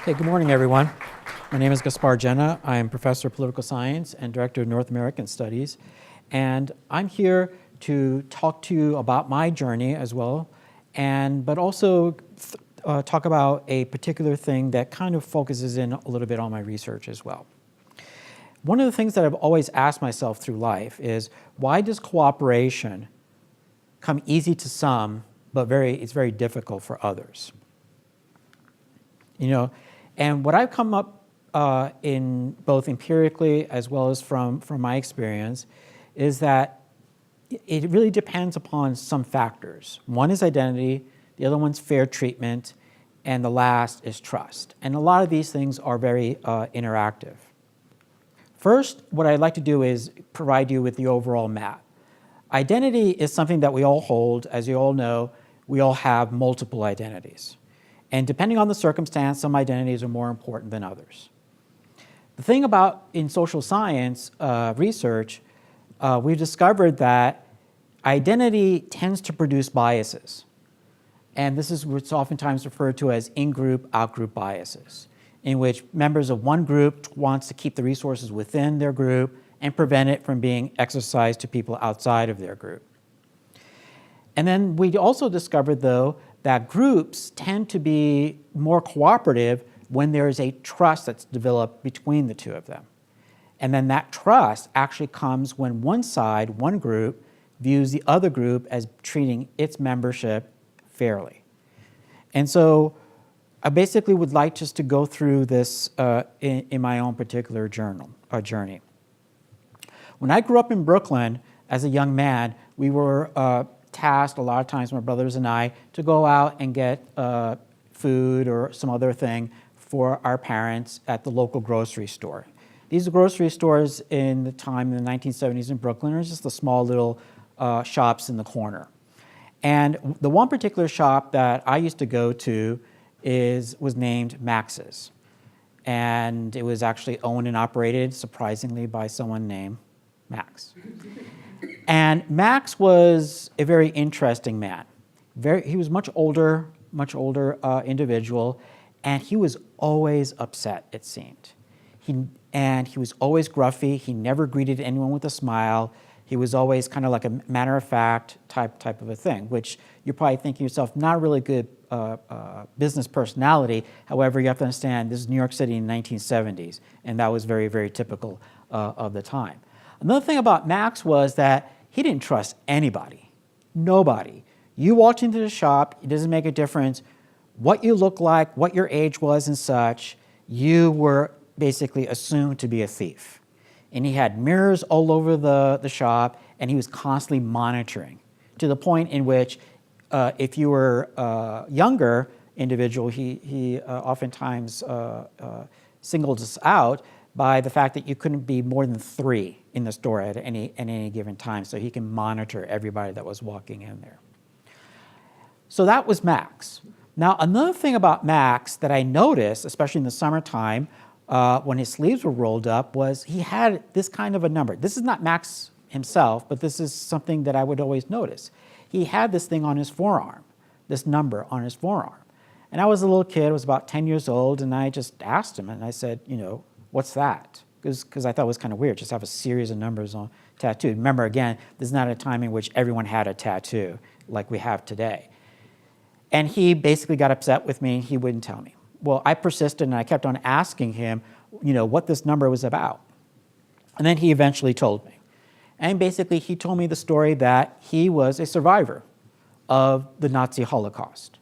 Okay, good morning, everyone. My name is Gaspare Genna. I am Professor of Political Science and Director of North American Studies. And I'm here to talk to you about my journey as well, but also talk about a particular thing that kind of focuses in a little bit on my research as well. One of the things that I've always asked myself through life is, why does cooperation come easy to some, but it's very difficult for others? And what I've come up in both empirically as well as from my experience is that it really depends upon some factors. One is identity, the other one's fair treatment, and the last is trust. And a lot of these things are very interactive. First, what I'd like to do is provide you with the overall map. Identity is something that we all hold. As you all know, we all have multiple identities. And depending on the circumstance, some identities are more important than others. The thing about in social science research, we've discovered that identity tends to produce biases. And this is what's oftentimes referred to as in-group, out-group biases, in which members of one group wants to keep the resources within their group and prevent it from being exercised to people outside of their group. And then we also discovered, though, that groups tend to be more cooperative when there is a trust that's developed between the two of them. And then that trust actually comes when one side, one group, views the other group as treating its membership fairly. And so I basically would like just to go through this in my own particular journey. When I grew up in Brooklyn as a young man, we were tasked a lot of times, my brothers and I, to go out and get food or some other thing for our parents at the local grocery store. These grocery stores in the 1970s in Brooklyn are just the small little shops in the corner. And the one particular shop that I used to go to was named Max's. And it was actually owned and operated, surprisingly, by someone named Max. And Max was a very interesting man. He was much older individual, and he was always upset, it seemed. And he was always gruffy. He never greeted anyone with a smile. He was always kind of like a matter-of-fact type of a thing, which you're probably thinking to yourself, not a really good business personality. However, you have to understand, this is New York City in the 1970s, and that was very, very typical of the time. Another thing about Max was that he didn't trust anybody, nobody. You walked into the shop, it doesn't make a difference what you look like, what your age was and such, you were basically assumed to be a thief. And he had mirrors all over the shop, and he was constantly monitoring, to the point in which if you were a younger individual, he oftentimes singled us out by the fact that you couldn't be more than 3 in the store at any given time, so he can monitor everybody that was walking in there. So that was Max. Now, another thing about Max that I noticed, especially in the summertime, when his sleeves were rolled up, was he had this kind of a number. This is not Max himself, but this is something that I would always notice. He had this thing on his forearm, this number on his forearm. And I was a little kid, I was about 10 years old, and I just asked him, and I said, what's that? Because I thought it was kind of weird, just have a series of numbers on tattoo. Remember, again, this is not a time in which everyone had a tattoo like we have today. And he basically got upset with me, he wouldn't tell me. Well, I persisted, and I kept on asking him, what this number was about. And then he eventually told me. And basically, he told me the story that he was a survivor of the Nazi Holocaust,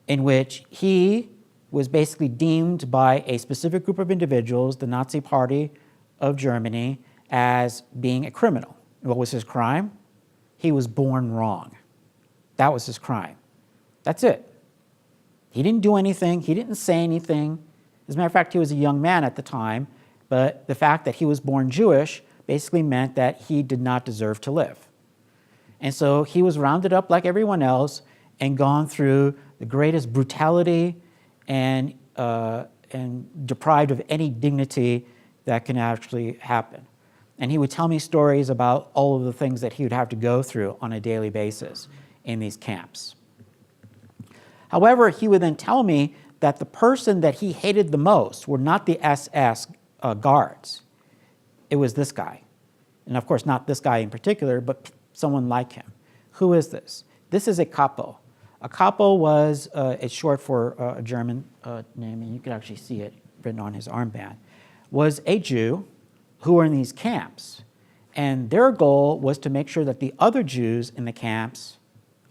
in which he was basically deemed by a specific group of individuals, the Nazi Party of Germany, as being a criminal. What was his crime? He was born wrong. That was his crime. That's it. He didn't do anything. He didn't say anything. As a matter of fact, he was a young man at the time, but the fact that he was born Jewish basically meant that he did not deserve to live. And so he was rounded up like everyone else and gone through the greatest brutality and deprived of any dignity that can actually happen. And he would tell me stories about all of the things that he would have to go through on a daily basis in these camps. However, he would then tell me that the person that he hated the most were not the SS guards. It was this guy. And of course, not this guy in particular, but someone like him. Who is this? This is a capo. A capo was, it's short for a German name, and you can actually see it written on his armband, was a Jew who were in these camps. And their goal was to make sure that the other Jews in the camps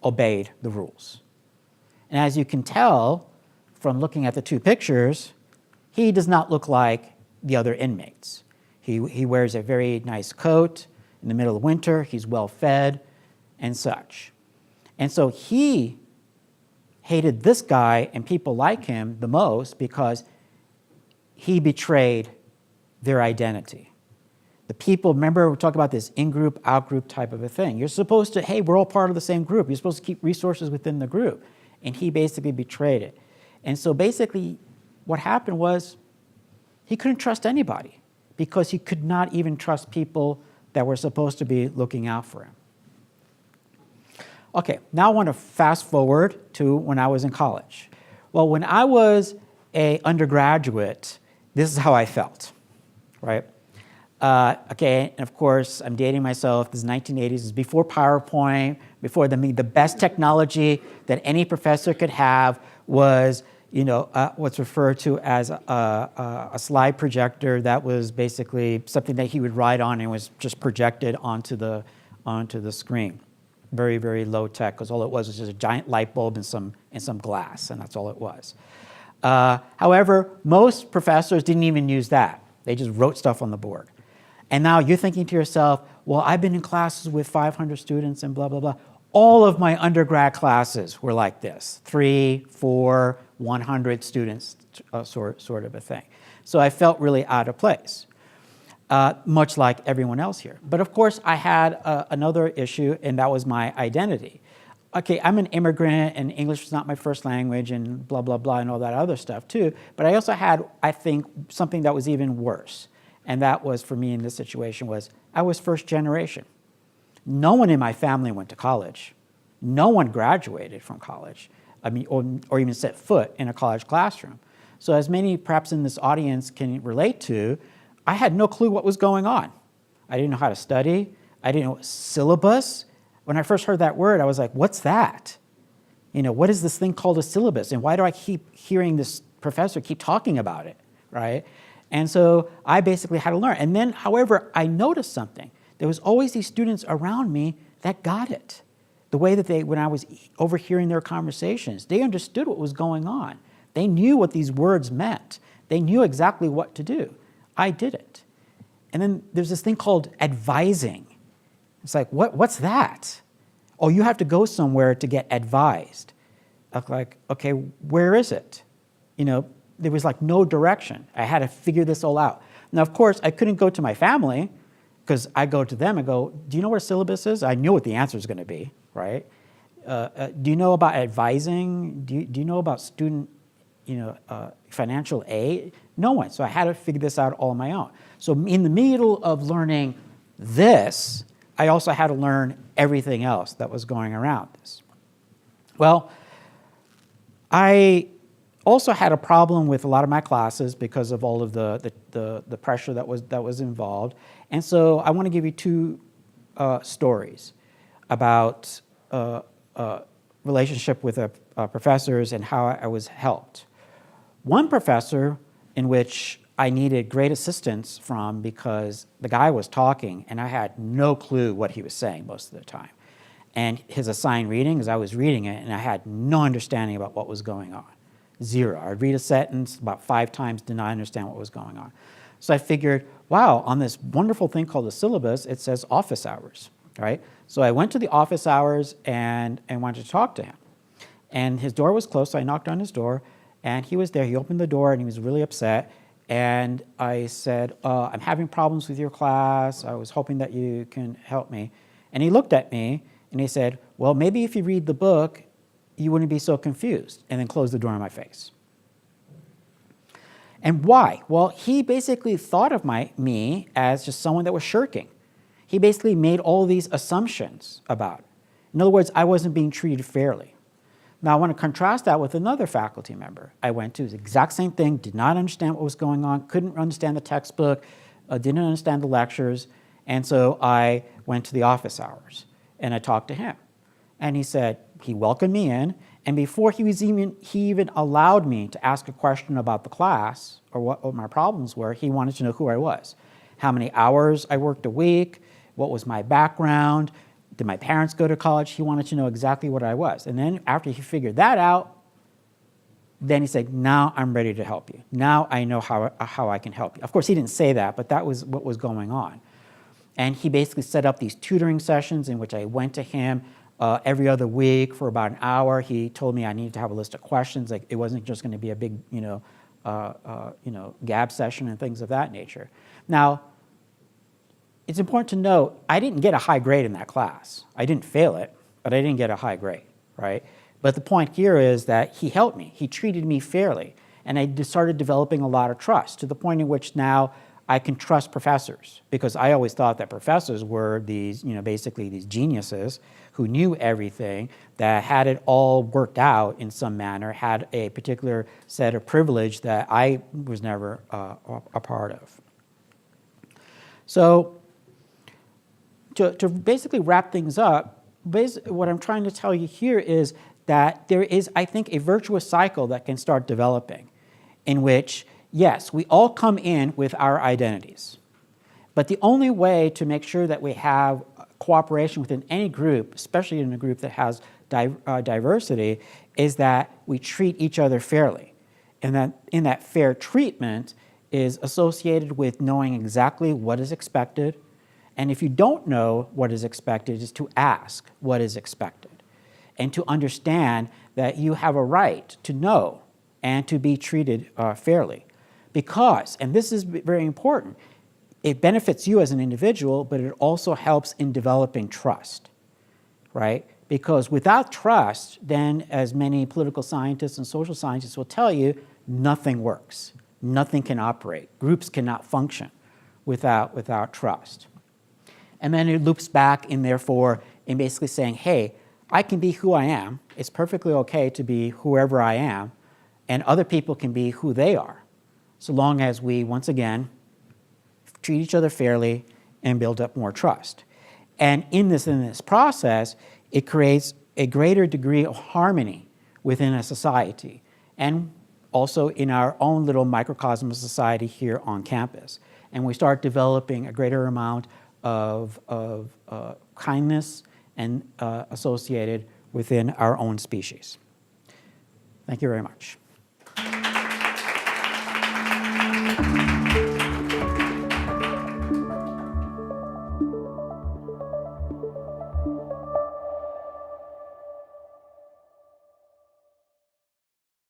obeyed the rules. And as you can tell from looking at the two pictures, he does not look like the other inmates. He wears a very nice coat in the middle of winter. He's well fed and such. And so he hated this guy and people like him the most because he betrayed their identity. The people, remember, we talk about this in-group, out-group type of a thing. You're supposed to, hey, we're all part of the same group. You're supposed to keep resources within the group. And he basically betrayed it. And so basically what happened was he couldn't trust anybody because he could not even trust people that were supposed to be looking out for him. Okay, now I want to fast forward to when I was in college. Well, when I was an undergraduate, this is how I felt, right? Okay, and of course, I'm dating myself. This is 1980s. This is before PowerPoint, before the best technology that any professor could have was, what's referred to as a slide projector that was basically something that he would write on and was just projected onto the screen. Very, very low tech, because all it was just a giant light bulb and some glass, and that's all it was. However, most professors didn't even use that. They just wrote stuff on the board. And now you're thinking to yourself, well, I've been in classes with 500 students and blah, blah, blah. All of my undergrad classes were like this, 3, 4, 100 students, sort of a thing. So I felt really out of place, much like everyone else here. But of course, I had another issue, and that was my identity. Okay, I'm an immigrant, and English was not my first language, and blah, blah, blah, and all that other stuff too. But I also had, I think, something that was even worse. And that was, for me in this situation, was I was first generation. No one in my family went to college. No one graduated from college, or even set foot in a college classroom. So as many perhaps in this audience can relate to, I had no clue what was going on. I didn't know how to study. I didn't know syllabus. When I first heard that word, I was like, what's that? What is this thing called a syllabus? And why do I keep hearing this professor keep talking about it, right? And so I basically had to learn. And then, however, I noticed something. There was always these students around me that got it. The way that when I was overhearing their conversations, they understood what was going on. They knew what these words meant. They knew exactly what to do. I didn't. And then there's this thing called advising. It's like, what's that? Oh, you have to go somewhere to get advised. I'm like, okay, where is it? There was like no direction. I had to figure this all out. Now, of course, I couldn't go to my family because I go to them and go, do you know what a syllabus is? I knew what the answer is going to be, right? Do you know about advising? Do you know about student, financial aid? No one. So I had to figure this out all on my own. So in the middle of learning this, I also had to learn everything else that was going around this. Well, I also had a problem with a lot of my classes because of all of the pressure that was involved. And so I want to give you two stories about relationship with professors and how I was helped. One professor in which I needed great assistance from because the guy was talking and I had no clue what he was saying most of the time. And his assigned reading is I was reading it and I had no understanding about what was going on. Zero. I'd read a sentence about 5 times, did not understand what was going on. So I figured, wow, on this wonderful thing called the syllabus, it says office hours, right? So I went to the office hours and wanted to talk to him. And his door was closed, so I knocked on his door, and he was there. He opened the door, and he was really upset. And I said, I'm having problems with your class. I was hoping that you can help me. And he looked at me, and he said, well, maybe if you read the book, you wouldn't be so confused, and then closed the door in my face. And why? Well, he basically thought of me as just someone that was shirking. He basically made all these assumptions about it. In other words, I wasn't being treated fairly. Now I want to contrast that with another faculty member. I went to the exact same thing, did not understand what was going on, couldn't understand the textbook, didn't understand the lectures, and so I went to the office hours and I talked to him. And he said, he welcomed me in, and before he even allowed me to ask a question about the class or what my problems were, he wanted to know who I was, how many hours I worked a week, what was my background, did my parents go to college? He wanted to know exactly what I was. And then after he figured that out, then he said, now I'm ready to help you. Now I know how I can help you. Of course, he didn't say that, but that was what was going on. And he basically set up these tutoring sessions in which I went to him every other week for about an hour. He told me I needed to have a list of questions. Like, it wasn't just going to be a big, gab session and things of that nature. Now, it's important to note, I didn't get a high grade in that class. I didn't fail it, but I didn't get a high grade, right? But the point here is that he helped me. He treated me fairly. And I started developing a lot of trust to the point in which now I can trust professors, because I always thought that professors were these, basically these geniuses who knew everything, that had it all worked out in some manner, had a particular set of privilege that I was never a part of. So to basically wrap things up, what I'm trying to tell you here is that there is, I think, a virtuous cycle that can start developing in which, yes, we all come in with our identities. But the only way to make sure that we have cooperation within any group, especially in a group that has diversity, is that we treat each other fairly. And that in that fair treatment is associated with knowing exactly what is expected. And if you don't know what is expected, is to ask what is expected and to understand that you have a right to know and to be treated fairly. Because, and this is very important, it benefits you as an individual, but it also helps in developing trust, right? Because without trust, then, as many political scientists and social scientists will tell you, nothing works. Nothing can operate. Groups cannot function without trust. And then it loops back in, therefore, in basically saying, hey, I can be who I am. It's perfectly okay to be whoever I am, and other people can be who they are, so long as we, once again, treat each other fairly and build up more trust. And in this process, it creates a greater degree of harmony within a society, and also in our own little microcosm of society here on campus. And we start developing a greater amount of kindness and associated within our own species. Thank you very much.